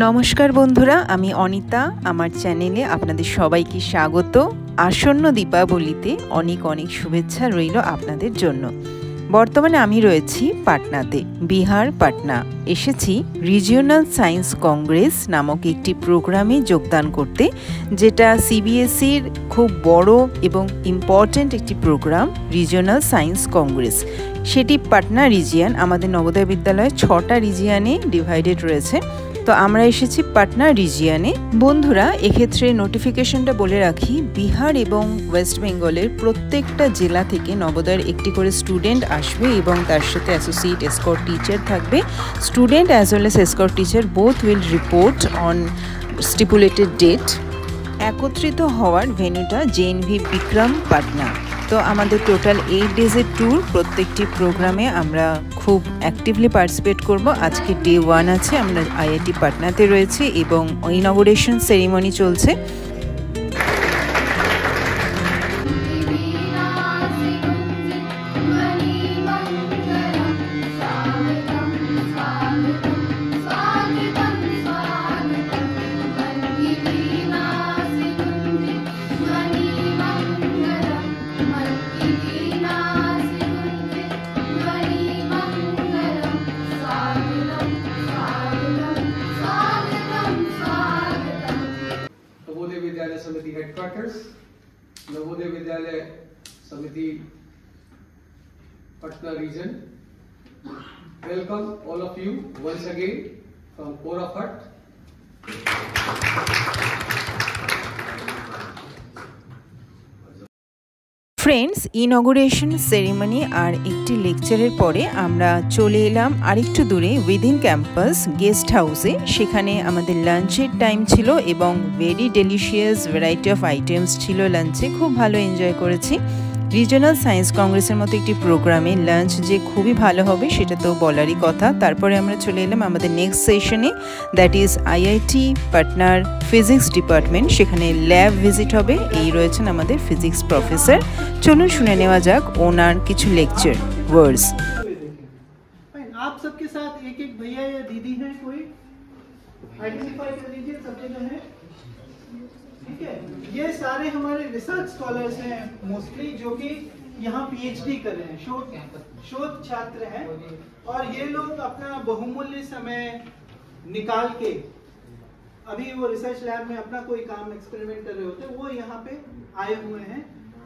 নমস্কার বন্ধুরা, আমি অনিতা। আমার চ্যানেলে আপনাদের সবাইকে স্বাগত। আসন্ন দীপাবলিতে অনেক অনেক শুভেচ্ছা রইল আপনাদের জন্য। বর্তমানে আমি রয়েছি পাটনাতে, বিহার পাটনা। এসেছি রিজিওনাল সায়েন্স কংগ্রেস নামক একটি প্রোগ্রামে যোগদান করতে, যেটা সিবিএসইর খুব বড় এবং ইম্পর্ট্যান্ট একটি প্রোগ্রাম, রিজিওনাল সায়েন্স কংগ্রেস। সেটি পাটনা রিজিয়ন, আমাদের নবোদয় বিদ্যালয় 6টা রিজিয়নে ডিভাইডেড রয়েছে। তো আমরা এসেছি পাটনা রিজিয়নে। বন্ধুরা, এক্ষেত্রে নোটিফিকেশনটা বলে রাখি, বিহার এবং ওয়েস্ট বেঙ্গলের প্রত্যেকটা জেলা থেকে নবোদয়ের একটি করে স্টুডেন্ট আসবে এবং তার সাথে অ্যাসোসিয়েট এসকর্ট টিচার থাকবে। Student as well as escort teacher both will report on stipulated date. একত্রিত হওয়ার ভেন্যুটা জেএনভি বিক্রম পাটনা। তো আমাদের টোটাল 8 ডেজের ট্যুর, প্রত্যেকটি প্রোগ্রামে আমরা খুব অ্যাক্টিভলি পার্টিসিপেট করব। আজকে ডে 1 আছে, আমরা আইআইটি পাটনাতে রয়েছি এবং ইনঅগুরেশন সেরিমনি চলছে। समिति headquarters, Navodaya Vidyalaya Samiti Patna region. Welcome all of you once again from core of heart. Friends, inauguration ceremony আর একটি লেকচারের পরে আমরা চলে এলাম আরেকটু দূরে উইদিন ক্যাম্পাস গেস্ট হাউসে। সেখানে আমাদের লাঞ্চের টাইম ছিল এবং very delicious variety of items ছিল লাঞ্চে। খুব ভালো এনজয় করেছি। রিজিওনাল সায়েন্স কংগ্রেসের মতো একটি প্রোগ্রামে লাঞ্চ যে খুবই ভালো হবে সেটা তো বলারই কথা। তারপরে আমরা চলে এলাম আমাদের নেক্সট সেশনে, দ্যাট ইজ আইআইটি পাটনার ফিজিক্স ডিপার্টমেন্ট। সেখানে ল্যাব ভিজিট হবে। এই রয়েছেন আমাদের ফিজিক্স প্রফেসর। চলুন শুনে নেওয়া যাক ওনার কিছু লেকচার ওয়ার্ডস। आप सबके साथ एक एक भैया या दीदी है, कोई आइडेंटिफाई कर लीजिए, सब जगह है। ठीक है, ये सारे हमारे रिसर्च स्कॉलर्स हैं मोस्टली, जो कि यहाँ पीएचडी कर रहे हैं, शोध छात्र हैं। और ये लोग अपना बहुमूल्य समय निकाल के अभी वो रिसर्च लैब में अपना कोई काम एक्सपेरिमेंट कर रहे होते, वो यहाँ पे आए हुए हैं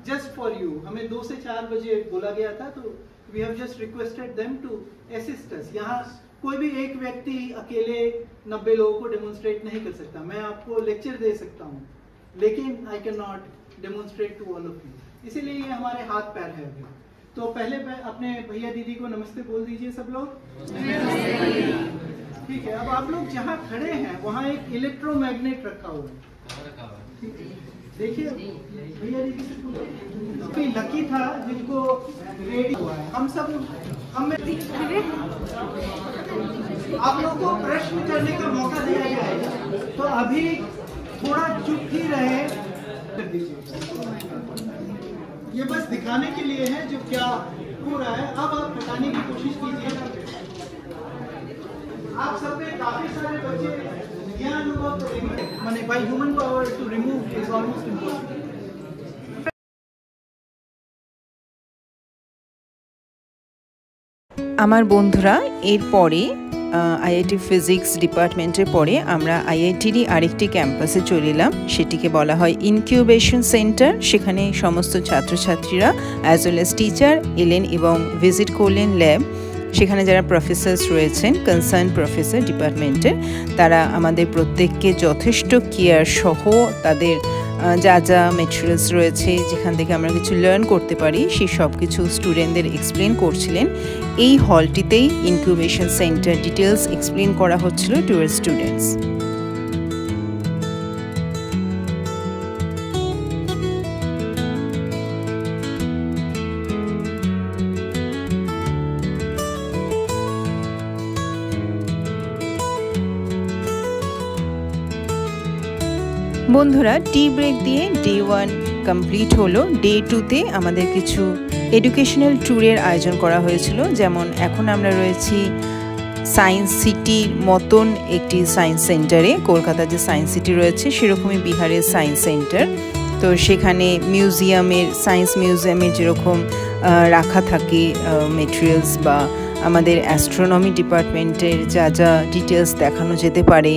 जस्ट फॉर यू। हमें 2 से 4 बजे बोला गया था, तो we have just requested them to assist us. यहाँ कोई भी एक व्यक्ति अकेले 90 लोगों को डेमोन्स्ट्रेट नहीं कर सकता। मैं आपको लेक्चर दे सकता हूँ, लेकिन I can not demonstrate to all of you. इसीलिए ये हमारे हाथ पैर है अभी। तो पहले अपने भैया दीदी को नमस्ते बोल दीजिए सब लोग। ठीक है, अब आप लोग जहाँ खड़े हैं वहाँ एक इलेक्ट्रोमैग्नेट रखा हुआ है। देखिए भैया दीदी से कोई लकी था जिनको रेडी हुआ है। हम सब हमें आप लोगों को प्रश्न करने का मौका दिया गया है, तो अभी थोड़ा चुप ही रहे, कर दीजिए। ये बस दिखाने के लिए है जो क्या हो रहा है। अब आप हटाने की कोशिश कीजिए। आप सब में काफी सारे बच्चे यह अनुभव करेंगे, माने by human power to remove is almost impossible. আমার বন্ধুরা, এরপরে আইআইটি ফিজিক্স ডিপার্টমেন্টের পরে আমরা আইআইটিরই আরেকটি ক্যাম্পাসে চলে এলাম। সেটিকে বলা হয় ইনকিউবেশন সেন্টার। সেখানে সমস্ত ছাত্রছাত্রীরা অ্যাজ ওয়েল এস টিচার এলেন এবং ভিজিট করলেন ল্যাব। সেখানে যারা প্রফেসর্স রয়েছেন, কনসার্ন প্রফেসর ডিপার্টমেন্টের, তারা আমাদের প্রত্যেককে যথেষ্ট কেয়ার সহ তাদের যা যা মেটেরিয়ালস রয়েছে, যেখান থেকে আমরা কিছু লার্ন করতে পারি, সেই সব কিছু স্টুডেন্টদের এক্সপ্লেন করছিলেন। এই হলটিতেই ইনকিউবেশন সেন্টার ডিটেলস এক্সপ্লেন করা হচ্ছিল টু আওয়ার স্টুডেন্টস। বন্ধুরা, টি ব্রেক দিয়ে ডে 1 কমপ্লিট হলো। ডে 2তে আমাদের কিছু এডুকেশনাল ট্যুরের আয়োজন করা হয়েছিল। যেমন এখন আমরা রয়েছি সায়েন্স সিটির মতন একটি সায়েন্স সেন্টারে, কলকাতার যে সায়েন্স সিটি রয়েছে সেরকমই বিহারের সায়েন্স সেন্টার। তো সেখানে সায়েন্স মিউজিয়ামের যেরকম রাখা থাকে মেটেরিয়ালস বা আমাদের অ্যাস্ট্রোনমি ডিপার্টমেন্টের যা যা ডিটেলস দেখানো যেতে পারে,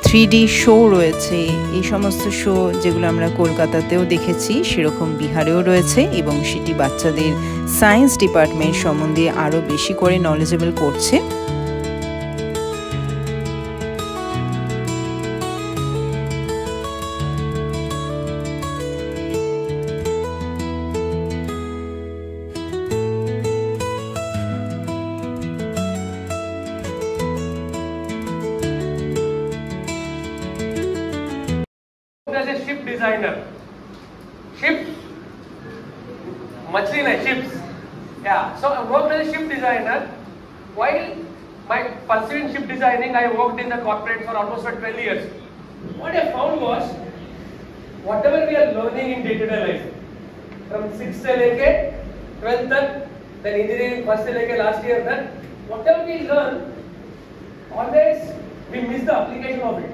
3D শো রয়েছে, এই সমস্ত শো যেগুলো আমরা কলকাতাতেও দেখেছি সেরকম বিহারেও রয়েছে, এবং সেটি বাচ্চাদের সায়েন্স ডিপার্টমেন্ট সম্বন্ধে আরও বেশি করে নলেজেবল করছে। As a ship designer, machine ships. Yeah, so I worked as a ship designer. While my pursuing ship designing, I worked in the corporate for almost 12 years. What I found was, whatever we are learning in day-to-day life, from 6th se leke 12th tak, then engineering first se leke last year tak, whatever we learn, always we miss the application of it.